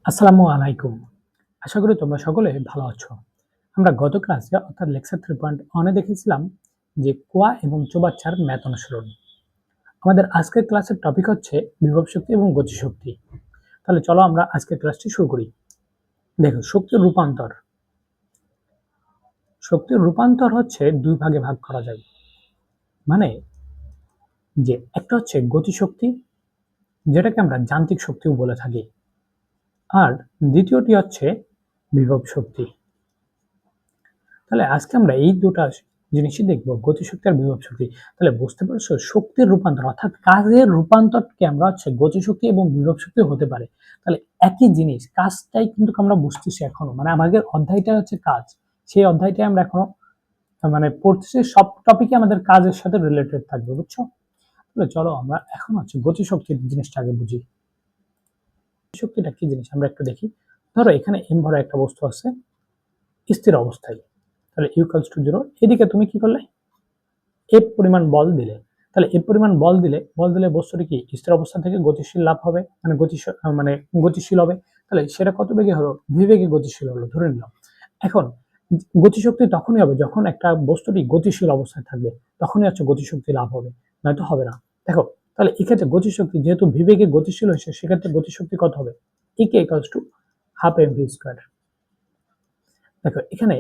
আসসালামু আলাইকুম। আশা করি তোমরা সকলে ভালো আছো। আমরা গত ক্লাসে অর্থাৎ লেকচার 3.1 এ দেখেছিলাম যে কোয়া এবং চৌবাচ্চার ম্যাথ অনুশীলন। আমাদের আজকের ক্লাসের টপিক হচ্ছে বিভব শক্তি এবং গতিশক্তি। তাহলে চলো আমরা আজকের ক্লাসটি শুরু করি। দেখো, শক্তির রূপান্তর। শক্তির রূপান্তর হচ্ছে দুই ভাগে ভাগ করা যায়। মানে যে একটা হচ্ছে গতিশক্তি, যেটাকে আমরা যান্ত্রিক শক্তিও বলে থাকি, আর দ্বিতীয়টি হচ্ছে বিভব শক্তি। তাহলে আজকে আমরা এই দুটা জিনিসই দেখবো, গতিশক্তি আর বিভব শক্তি। তাহলে বুঝতে পারছো, শক্তির রূপান্তর অর্থাৎ কাজের রূপান্তরকে আমরা হচ্ছে গতিশক্তি এবং বিভব শক্তি হতে পারে। তাহলে একই জিনিস, কাজটাই কিন্তু আমরা বুঝতেছি এখনো, মানে আমাদের অধ্যায়টা হচ্ছে কাজ, সেই অধ্যায়টাই আমরা এখনো পড়তেছি। সব টপিকে আমাদের কাজের সাথে রিলেটেড থাকবে, বুঝছো? তাহলে চলো আমরা এখন হচ্ছে গতিশক্তির জিনিসটা আগে বুঝি। গতিশক্তিটা কি জিনিস আমরা একটু দেখি। ধরো এখানে এম ভরা একটা বস্তু আছে স্থির অবস্থায়, তাহলে ইকুয়ালস টু 0। এদিকে তুমি কি করলে, এফ পরিমাণ বল দিলে। তাহলে এফ পরিমাণ বল দিলে বস্তুটি কি স্থির অবস্থা থেকে গতিশীল লাভ হবে, গতিশীল হবে। তাহলে সেটা কত বেগে হলো, ভি বেগে গতিশীল হলো ধরে নিলাম। এখন গতিশক্তি তখনই হবে যখন একটা বস্তুটি গতিশীল অবস্থায় থাকবে, তখনই হচ্ছে গতিশক্তি লাভ হবে, নয়তো হবে না। দেখো, তাহলে এক্ষেত্রে গতিশক্তি যেহেতু ভি বেগে গতিশীল হয়েছে, সেক্ষেত্রে গতিশক্তি কত হবে, EK equals to half M V square. দেখো এখানে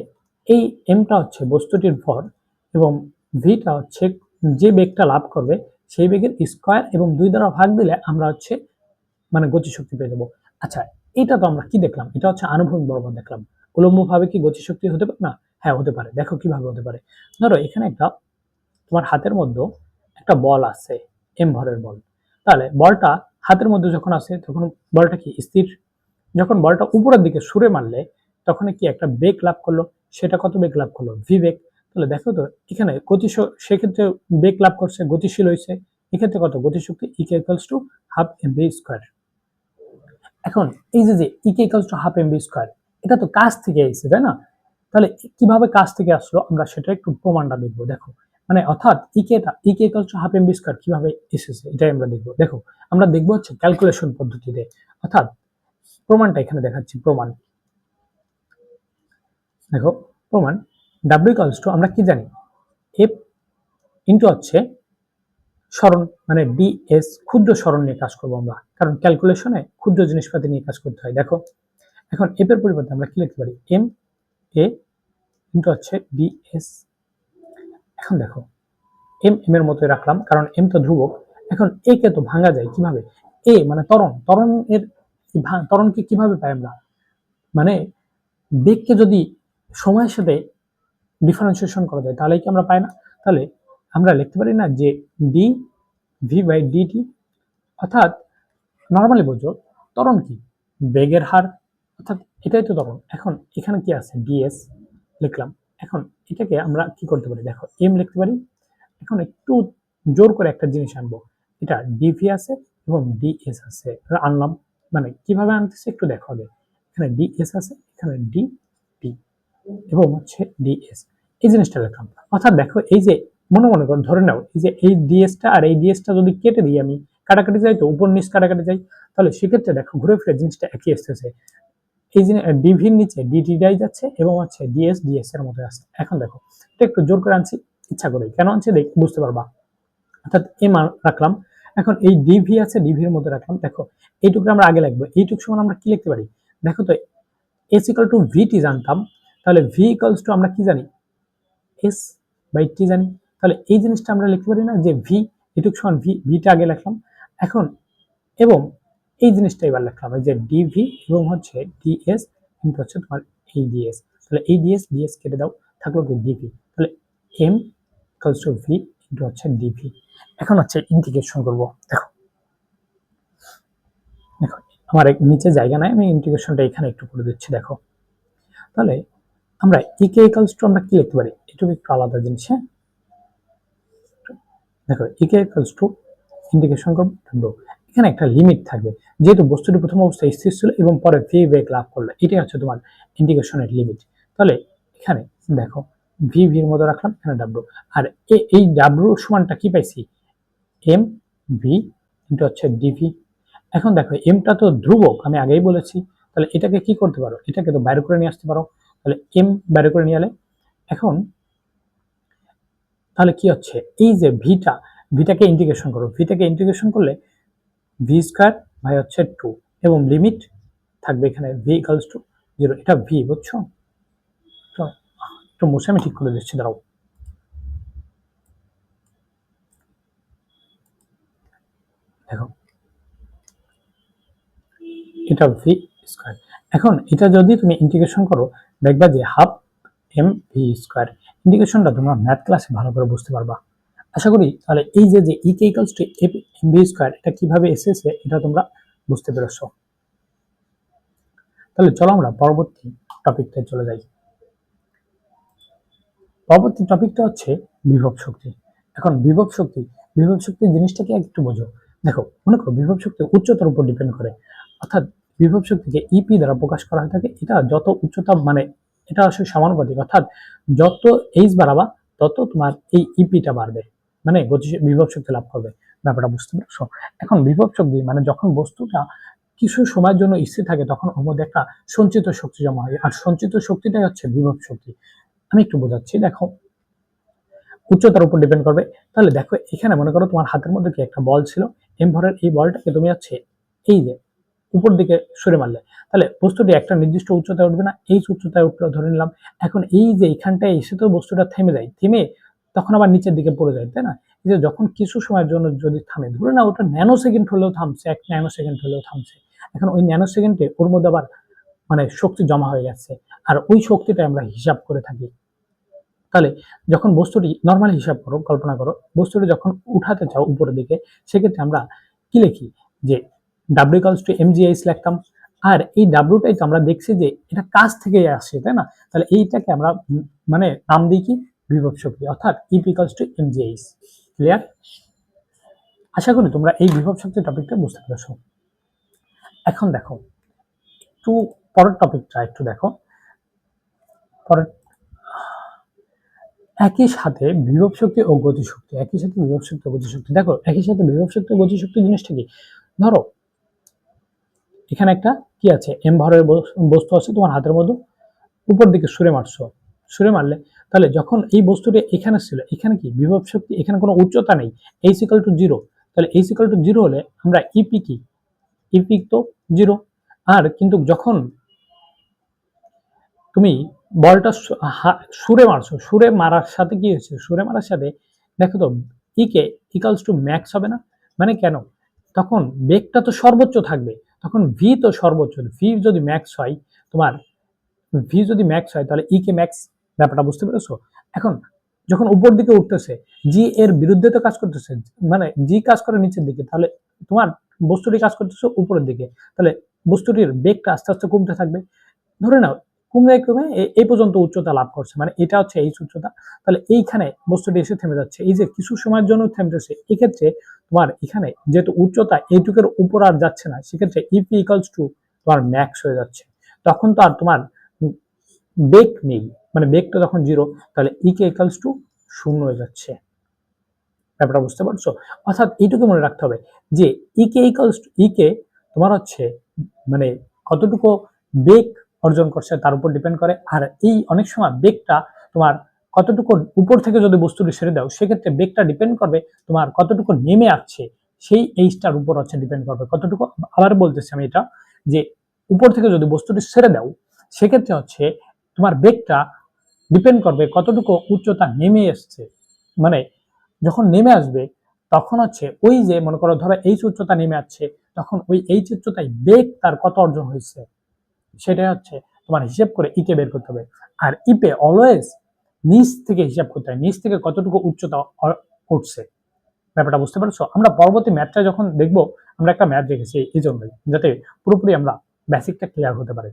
এই এমটা হচ্ছে বস্তুটির ভর এবং ভিটা হচ্ছে যে বেগটা লাভ করবে সেই বেগের স্কোয়ার, এবং 2 দ্বারা ভাগ দিলে আমরা হচ্ছে গতিশক্তি পেয়ে যাবো। আচ্ছা, এটা তো আমরা কি দেখলাম, এটা হচ্ছে আনুভূমিক বরাবর দেখলাম। উলম্বভাবে কি গতিশক্তি হতে পারে না? হ্যাঁ, হতে পারে। দেখো কিভাবে হতে পারে। ধরো এখানে একটা তোমার হাতের মধ্যে একটা বল আছে, এম ভরের বল। তাহলে বলটা হাতের মধ্যে যখন আছে তখন বলটা কি স্থির। যখন বলটা উপরের দিকে ছুঁড়ে মারলে তখন কি একটা বেগ লাভ করলো, সেটা কত বেগ লাভ করলো, ভি বেগ। তাহলে দেখো তো এখানে সেক্ষেত্রে বেগ লাভ করছে, গতিশীল হয়েছে। এক্ষেত্রে কত, গতিশক্তি EK equals to half M V square. এখন এই যে EK equals to half M V square, এটা তো কাজ থেকে এসেছে, তাই না? তাহলে কিভাবে কাজ থেকে আসলো আমরা সেটা একটু প্রমাণটা দেখবো। দেখো অর্থাৎ EK equals to half M V square কিভাবে এসেছে এটাই আমরা দেখবো। দেখো, আমরা দেখবো হচ্ছে ক্যালকুলেশন পদ্ধতিতে, অর্থাৎ প্রমাণটা এখানে দেখাচ্ছি। প্রমাণ দেখো, প্রমাণ ডাব্লিউ ইকুয়ালস টু আমরা কি জানি, এফ ইন্টু হচ্ছে সরণ, ডিএস, ক্ষুদ্র সরণ নিয়ে কাজ করবো আমরা, কারণ ক্যালকুলেশনে ক্ষুদ্র জিনিসপাতি নিয়ে কাজ করতে হয়। দেখো এখন এফ এর পরিবর্তে আমরা কি লিখতে পারি, এম এ ইন্টু হচ্ছে ডিএস। এখন দেখো এম এম এর মতোই রাখলাম, কারণ এম তো ধ্রুবক। এখন এ কে তো ভাঙা যায় কিভাবে, এ ত্বরণকে কিভাবে পাই আমরা, বেগকে যদি সময়ের সাথে ডিফারেন্সিয়েশন করা যায় তাহলে কি আমরা পাই না? তাহলে আমরা লিখতে পারি না যে ডি ভি বাই ডিটি, অর্থাৎ নর্মালি বোঝো ত্বরণ কি, বেগের হার, অর্থাৎ এটাই তো ত্বরণ। এখন এখানে কি আছে, ডিএস লিখলাম। এখন এটাকে আমরা কি করতে পারি, দেখো এম লিখতে পারি। এখন একটু জোর করে একটা জিনিস আনবো, এটা ডিভি আছে এবং ডিএস আছে, আনলাম। কিভাবে আনতেছে একটু দেখো আগে। এখানে ডিএস আছে, এখানে ডি টি এবং হচ্ছে ডিএস, এই জিনিসটা লিখলাম। অর্থাৎ দেখো এই যে মনে করো, ধরে নাও এই যে এই ডিএসটা আর এই ডিএসটা যদি কেটে দিই আমি, কাটাকাটি যাই তো, উপর নিচ কাটাকাটি যাই, তাহলে সেক্ষেত্রে দেখো ঘুরে ফিরে জিনিসটা একই আসতেছে। এই যে ডিভির নিচে ডিটিটাই যাচ্ছে এবং হচ্ছে ডিএস এর মধ্যে আছে। এখন দেখো এটা একটু জোর করে আনছি, ইচ্ছা করে কেন আনছি দেখ বুঝতে পারবা। অর্থাৎ এম রাখলাম, এখন এই ডিভি আছে, ডিভির মধ্যে রাখলাম। দেখো এইটুকু আমরা আগে লিখবো, এইটুকু সমান আমরা কি লিখতে পারি, দেখো তো এস ইকুয়াল টু ভিটি জানতাম, তাহলে ভি ইকুয়ালস টু আমরা কি জানি, এস বাই টি জানি। তাহলে এই জিনিসটা আমরা লিখতে পারি না যে ভি এটুকু সমান ভিটা আগে লিখলাম, এখন এবং এই জিনিসটা এবার লিখলাম যে ডিভি এবং হচ্ছে ডিএস কিন্তু হচ্ছে তোমার এই ডিএস। তাহলে এই ডিএস কেটে দাও, থাকলো কি ডিভি। তাহলে m equals to v into হচ্ছে ডিভি। এখন হচ্ছে ইন্টিগ্রেশন করবো। দেখো দেখো আমার নিচে জায়গা নাই, আমি ইন্টিগ্রেশনটা এখানে একটু করে দিচ্ছি। দেখো তাহলে আমরা ইকে ইকুয়ালস টু আমরা কি লিখতে পারি, এটুকু একটু আলাদা জিনিস। হ্যাঁ দেখো ইকে ইকুয়ালস টু ইন্টিগ্রেশন করবো, এখানে একটা লিমিট থাকবে, যেহেতু বস্তুটি প্রথম অবস্থায় স্থির ছিল এবং পরে ভি বেগ লাভ করলো, এটাই হচ্ছে তোমার ইন্টিগ্রেশনের লিমিট। তাহলে এখানে দেখো ভির মধ্যে রাখলাম, এখানে ডাব্লু, আর এই ডাব্লু সমানটা কি পাইছি, এম ভি ইন্টু হচ্ছে ডিভি। এখন দেখো এমটা তো ধ্রুবক, আমি আগেই বলেছি, তাহলে এটাকে কি করতে পারো, এটাকে তো বাইরে করে নিয়ে আসতে পারো। তাহলে এম বাইরে করে নিয়ে এলে এখন তাহলে কি হচ্ছে, এই যে ভিটাকে ইন্টিগ্রেশন করো, ভিটাকে ইন্টিগ্রেশন করলে ভি স্কয়ার বাই হচ্ছে 2 এবং লিমিট থাকবে এখানে ভি ইকুয়ালস টু 0। এটা ভি, বুঝছো? তো একটু মুছে আমি ঠিক করে দিচ্ছি, দাঁড়াও। দেখো এটা ভি স্কয়ার। এখন এটা যদি তুমি ইন্টিগ্রেশন করো দেখবা যে হাফ এম ভি স্কয়ার। ইন্টিগ্রেশনটা তোমরা ম্যাথ ক্লাসে ভালো করে বুঝতে পারবা আশা করি। তাহলে এই যে E K equals to M V square এটা কিভাবে এসেছে এটা তোমরা বুঝতে পেরেছো। তাহলে চলো আমরা পরবর্তী টপিকতে চলে যাই। পরবর্তী টপিকটা হচ্ছে বিভব শক্তি। এখন বিভব শক্তি জিনিসটাকে একটু বোঝো। দেখো মনে করো বিভব শক্তি উচ্চতার উপর ডিপেন্ড করে, অর্থাৎ বিভব শক্তিকে ইপি দ্বারা প্রকাশ করা হয়ে থাকে। এটা যত উচ্চতা মানে এটা আসলে সমানুপাতিক, অর্থাৎ যত এইচ বাড়াবা তত তোমার এই ইপিটা বাড়বে, মানে বিভব শক্তি লাভ করবে। ব্যাপারটা বুঝতে পারছো? এখন বিভব শক্তি মানে যখন বস্তুটা কিছু সময়ের জন্য স্থির থাকে তখন ওর মধ্যে একটা সঞ্চিত শক্তি জমা হয়, আর সঞ্চিত শক্তিটাই হচ্ছে বিভব শক্তি। আমি একটু বোঝাচ্ছি, দেখো উচ্চতার উপর ডিপেন্ড করবে। তাহলে দেখো এখানে মনে করো তোমার হাতের মধ্যে কি একটা বল ছিল, এম ভরের এই বলটাকে তুমি হচ্ছে এই যে উপর দিকে সরে মারলে তাহলে বস্তুটি একটা নির্দিষ্ট উচ্চতায় উঠবে না, এই উচ্চতায় উঠলো ধরে নিলাম। এখন এই যে এখানটায় এসে তো বস্তুটা থেমে যায়, থেমে তখন আবার নিচের দিকে পড়ে যায়, তাই না? এই যে যখন কিছু সময়ের জন্য যদি থামে, ধরে না ওটা ন্যানো সেকেন্ড হলেও থামছে, 1 ন্যানো সেকেন্ড হলেও থামছে, এখন ওই ন্যানো সেকেন্ডে ওর মধ্যে আবার মানে শক্তি জমা হয়ে গেছে, আর ওই শক্তিটা আমরা হিসাব করে থাকি। তাহলে যখন বস্তুটি নর্মালি হিসাব করো, কল্পনা করো বস্তুটি যখন উঠাতে চাও উপরের দিকে, সেক্ষেত্রে আমরা কি লিখি যে ডাব্লিউ ইকুয়ালস টু এমজিএইচ লিখতাম। আর এই ডাব্লিউটাই তো আমরা দেখছি যে এটা কাজ থেকে আসে, তাই না? তাহলে এইটাকে আমরা মানে নাম দিই কি বিভব শক্তি, অর্থাৎ EP equals to MGH. Clear? আশা করি তোমরা এই বিভব শক্তি টপিকটা বুঝতে পেরেছো। এখন দেখো একটু পরের টপিকটা একটু দেখো। পরের একই সাথে বিভব শক্তি ও গতিশক্তি, একই সাথে বিভব শক্তি ও গতিশক্তি। দেখো একই সাথে বিভব শক্তি ও গতিশক্তি জিনিসটা কি? ধরো এখানে একটা কি আছে, এম ভরের বস্তু আছে তোমার হাতের মধ্যে, উপর দিকে ছুঁড়ে মারলে তাহলে যখন এই বস্তুটি এখানে ছিল, এখানে কি বিভব শক্তি, এখানে কোনো উচ্চতা নেই, এইচ ইকুয়াল টু 0। তাহলে এইচ ইকুয়াল টু 0 হলে আমরা ইপি কি, ইপি তো 0। আর কিন্তু যখন তুমি বলটা সুরে মারার সাথে কি হয়েছে, সুরে মারার সাথে দেখো তো ইকে ইকালস টু ম্যাক্স হবে না? মানে কেন? তখন বেগটা তো সর্বোচ্চ থাকবে, তখন ভি তো সর্বোচ্চ, ভি যদি ম্যাক্স হয় তোমার, ভি যদি ম্যাক্স হয় তাহলে ই কে ম্যাক্স। ব্যাপারটা বুঝতে পেরেছো? এখন যখন উপর দিকে উঠতেছে জি এর বিরুদ্ধে তো কাজ করতেছে, মানে জি কাজ করে নিচের দিকে, তাহলে তোমার বস্তুটি কাজ করতেছে উপরের দিকে, তাহলে বস্তুটির বেগটা আস্তে আস্তে কমতে থাকবে। ধরে নাও কমে কমে এই পর্যন্ত উচ্চতা লাভ করছে, মানে এটা হচ্ছে এই উচ্চতা। তাহলে এইখানে বস্তুটি এসে থেমে যাচ্ছে, এই যে কিছু সময়ের জন্য থেমেছে, এক্ষেত্রে তোমার এখানে যেহেতু উচ্চতা এইটুকের উপর আর যাচ্ছে না, সেক্ষেত্রে ইপি ইকুয়ালস টু তোমার ম্যাক্স হয়ে যাচ্ছে। তখন তো আর তোমার বেগ নেই, মানে বেগটা যখন 0 তাহলে ইকে ইকুয়ালস টু 0 হয়ে যাচ্ছে। ব্যাপারটা বুঝতে পারছো? অর্থাৎ এইটুকু মনে রাখতে হবে যে ইকে ইকুয়ালস টু ইকে তোমার হচ্ছে মানে কতটুকু বেগ অর্জন করছে তার উপর ডিপেন্ড করে। আর এই অনেক সময় বেগটা তোমার কতটুকু উপর থেকে যদি বস্তুটি ছেড়ে দাও, সেক্ষেত্রে বেগটা ডিপেন্ড করবে তোমার কতটুকু নেমে আসছে, সেই এইচটার উপর হচ্ছে ডিপেন্ড করবে কতটুকু। আবার বলতেছি আমি এটা, যে উপর থেকে যদি বস্তুটি ছেড়ে দাও, সেক্ষেত্রে হচ্ছে তোমার বেগটা ডিপেন্ড করবে কতটুকু উচ্চতা নেমে এসছে, মানে যখন নেমে আসবে তখন হচ্ছে ওই যে মনে করো ধরো এইচ উচ্চতা নেমে আসছে, তখন ওই এইচ উচ্চতায় বেগ তার কত অর্জন হয়েছে সেটাই হচ্ছে তোমার হিসেব করে ইকে বের করতে হবে। আর ইপে অলওয়েজ নিচ থেকে হিসাব করতে হয়, নিচ থেকে কতটুকু উচ্চতা উঠছে। ব্যাপারটা বুঝতে পারছো? আমরা পরবর্তী ম্যাথটা যখন দেখবো, আমরা একটা ম্যাথ রেখেছি এই জন্যই, যাতে পুরোপুরি আমরা বেসিকটা ক্লিয়ার হতে পারে।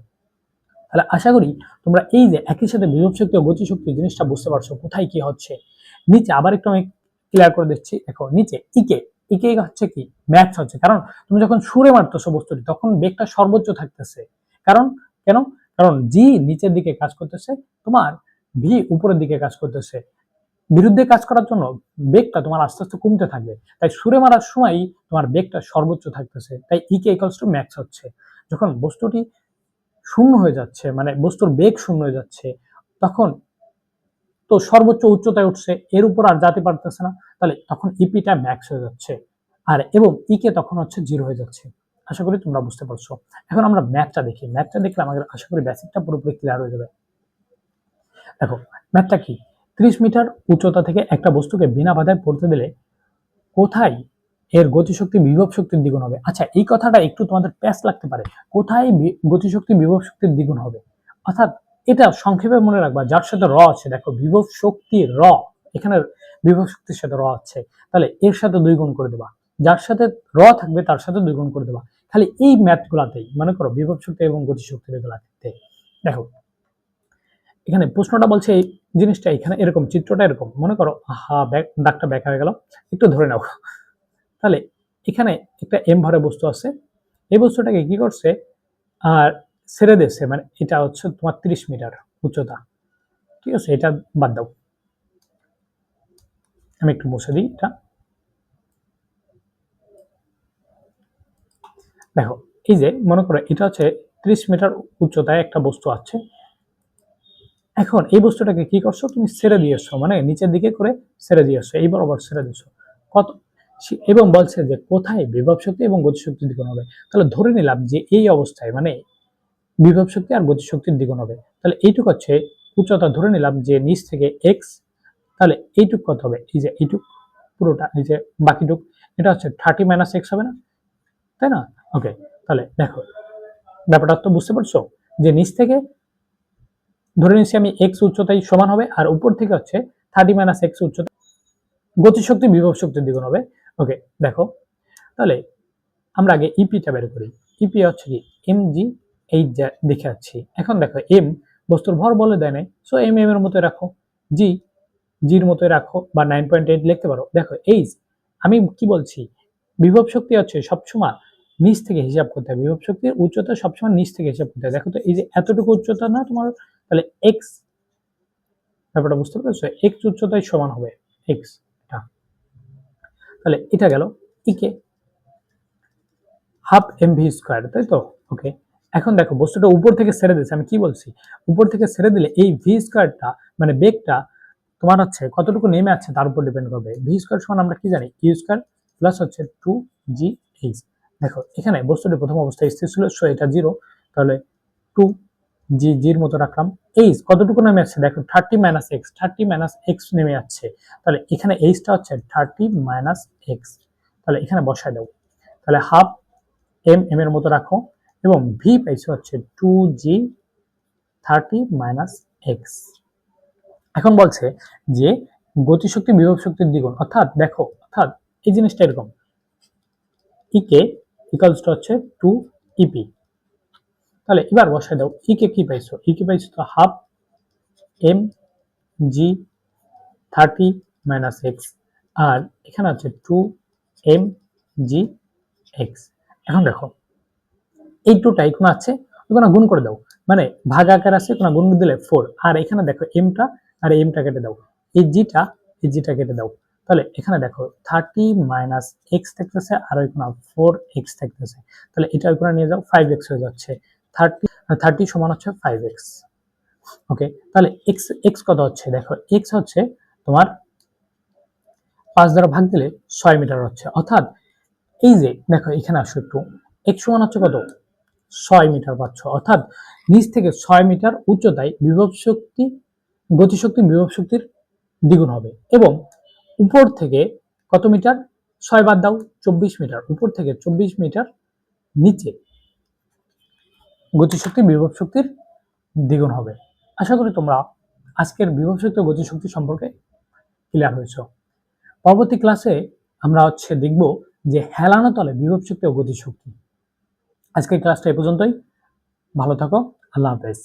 তাহলে আশা করি তোমরা এই যে একই সাথে বিভব শক্তি ও গতি শক্তি জিনিসটা বুঝতে পারছো কোথায় কি হচ্ছে। নিচে আবার একটু আমি ক্লিয়ার করে দিচ্ছি। দেখো নিচে ইকে, ইকে হচ্ছে কি ম্যাক্স হচ্ছে, কারণ তুমি যখন সুরে মারতেছো বস্তুটি তখন বেগটা সর্বোচ্চ থাকতেছে। কারণ কেন? কারণ জি নিচের দিকে কাজ করতেছে, তোমার ভি উপরের দিকে কাজ করতেছে, বিরুদ্ধে কাজ করার জন্য বেগটা তোমার আস্তে আস্তে কমতে থাকবে। তাই সুরে মারার সময় তোমার বেগটা সর্বোচ্চ থাকতেছে, তাই ইকে ইকুয়ালস টু ম্যাক্স হচ্ছে। যখন বস্তুটি শূন্য হয়ে যাচ্ছে, মানে বস্তুর বেগ শূন্য হয়ে যাচ্ছে, তখন তো সর্বোচ্চ উচ্চতায় উঠছে, এর উপর আর যেতে পারতেছে না, তাহলে তখন ইপিটা ম্যাক্স হয়ে যাচ্ছে, আর এবং ইকে তখন হচ্ছে 0 হয়ে যাচ্ছে। আশা করি তোমরা বুঝতে পারছো। এখন আমরা ম্যাথটা দেখি, ম্যাথটা দেখলে আমাদের আশা করি বেসিকটা পুরোপুরি ক্লিয়ার হয়ে যাবে। দেখো ম্যাথটা কি, 30 মিটার উচ্চতা থেকে একটা বস্তুকে বিনা বাধায় পড়তে দিলে কোথায় এর গতিশক্তি বিভব শক্তির দ্বিগুণ হবে। আচ্ছা, এই কথাটা একটু তোমাদের প্যাচ লাগতে পারে, কোথায় গতিশক্তি বিভব শক্তির দ্বিগুণ হবে, অর্থাৎ এটা সংক্ষেপে মনে রাখবা, যার সাথে র আছে, দেখো বিভব শক্তি র, এখানে বিভব শক্তির সাথে র আছে, তাহলে এর সাথে 2 গুণ করে দেবা, যার সাথে র থাকবে তার সাথে 2 গুণ করে দেবা। খালি এই ম্যাথ গুলাতেই মনে করো বিভব শক্তি এবং গতিশক্তির এগুলাতে দেখো, এখানে প্রশ্নটা বলছে এই জিনিসটা, এখানে এরকম চিত্রটা এরকম, মনে করো দাগটা ব্যাক হয়ে গেল, একটু ধরে নাও। তাহলে এখানে একটা এম ভরে বস্তু আছে, এই বস্তুটাকে কি করছে আর ছেড়ে দিয়েছে, মানে এটা হচ্ছে তোমার 30 মিটার উচ্চতা, ঠিক আছে, এটা বাদ দাও, আমি একটু মুছে দিই এটা। দেখো এই যে মনে করো এটা হচ্ছে 30 মিটার উচ্চতায় একটা বস্তু আছে, এখন এই বস্তুটাকে কি করছো, তুমি ছেড়ে দিয়েছো, মানে নিচের দিকে করে ছেড়ে দিয়েছো, এই বরাবর ছেড়ে দিয়েছো, কত, এবং বলছে যে কোথায় বিভব শক্তি এবং গতিশক্তির দ্বিগুণ হবে। তাহলে ধরে নিলাম যে এই অবস্থায় মানে বিভব শক্তি আর গতিশক্তির দ্বিগুণ হবে, তাহলে এইটুক হচ্ছে উচ্চতা, ধরে নিলাম যে নিচ থেকে এক্স, তাহলে এইটুক কত হবে, এই যে এইটুক পুরোটা, এই যে বাকিটুক, এটা হচ্ছে 30 মাইনাস এক্স হবে না, তাই না? ওকে, তাহলে দেখো ব্যাপারটা তো বুঝতে পারছো, যে নিচ থেকে ধরে নিচ্ছি আমি এক্স উচ্চতায় সমান হবে, আর উপর থেকে হচ্ছে 30 মাইনাস এক্স উচ্চতা, গতিশক্তি বিভব শক্তির দ্বিগুণ হবে। ওকে, দেখো তাহলে আমরা আগে ইপিটা বের করি, ইপি হচ্ছে কি এম জি, এই দেখে যাচ্ছি, এখন দেখো এম বস্তুর ভর বলে দেয় নাই, সো এম এম এর মতো রাখো, জি জির মতো রাখো, বা 9.8 লিখতে পারো। দেখো এইচ, আমি কি বলছি, বিভব শক্তি হচ্ছে সবসময় নিচ থেকে হিসাব করতে হবে, বিভব শক্তির উচ্চতা সবসময় নিচ থেকে হিসাব করতে হবে। দেখো তো এই যে এতটুকু উচ্চতা না তোমার, তাহলে এক্স, ব্যাপারটা বুঝতে পেরেছো, এক্স উচ্চতায় সমান হবে এক্স, তাহলে এটা গেল ইকে হাফ এম ভি স্কোয়ার, তাই তো? ওকে, এখন দেখো বস্তুটা উপর থেকে ছেড়ে দিচ্ছে, আমি কি বলছি, উপর থেকে ছেড়ে দিলে এই ভি স্কোয়ারটা মানে বেগটা তোমার হচ্ছে কতটুকু নেমে আছে তার উপর ডিপেন্ড করবে। ভি স্কোয়ার সমান আমরা কি জানি, ইউ স্কোয়ার প্লাস হচ্ছে 2 জি এইচ। দেখো এখানে বস্তুটি প্রথম অবস্থায় স্থির ছিল, সো এটা 0, তাহলে 2 জি জির মতো রাখলাম। এইচ কতটুকু নেমে আসছে, দেখো 30 মাইনাস এক্স, 30 মাইনাস এক্স নেমে যাচ্ছে, তাহলে এখানে এইচটা হচ্ছে 30 মাইনাস এক্স, তাহলে এখানে বসায় দাও, তাহলে হাফ এম এম এর মতো রাখো, এবং ভি পাইছে হচ্ছে 2 জি 30 মাইনাস এক্স। এখন বলছে যে গতিশক্তি বিভব শক্তির দ্বিগুণ, অর্থাৎ দেখো, অর্থাৎ এই জিনিসটা এরকম, ইকে ইকালস টু হচ্ছে 2 ইপি, তাহলে এবার বসায় দাও, ইকে কি পাইছো, ইকে পাইছো তো half M G 30 minus X, আর এখানে আছে 2 এম জি এক্স। এখন দেখো এই টুটা এখানে আছে, ওখানে গুণ করে দাও, মানে ভাগ আকার আছে, ওখানে গুণ দিলে 4, আর এখানে দেখো এমটা আর এমটা কেটে দাও, এই জিটা কেটে দাও, তাহলে এখানে দেখো 30 মাইনাস এক্স থাকতেছে, আর ওইখানে 4x থাকতেছে, তাহলে এটা ওইখানে নিয়ে যাও, 5x হয়ে যাচ্ছে, 30 সমান হচ্ছে 5x। ওকে, তাহলে এক্স এক্স কত হচ্ছে, দেখো এক্স হচ্ছে তোমার 5 দ্বারা ভাগ দিলে 6 মিটার হচ্ছে, অর্থাৎ এই যে দেখো এখানে আসো একটু, এক্স সমান হচ্ছে কত, 6 মিটার পাচ্ছ, অর্থাৎ নিচ থেকে 6 মিটার উচ্চতায় বিভব শক্তি গতিশক্তি বিভব শক্তির দ্বিগুণ হবে, এবং উপর থেকে কত মিটার, 6 বাদ দাও, 24 মিটার, উপর থেকে 24 মিটার নিচে গতিশক্তি বিভব শক্তির দ্বিগুণ হবে। আশা করি তোমরা আজকের বিভব শক্তি ও গতিশক্তি সম্পর্কে ক্লিয়ার হয়েছ। পরবর্তী ক্লাসে আমরা দেখব যে হেলানো তলে বিভব শক্তি ও গতিশক্তি। আজকের ক্লাসটা এ পর্যন্তই, ভালো থাকো, আল্লাহ হাফেজ।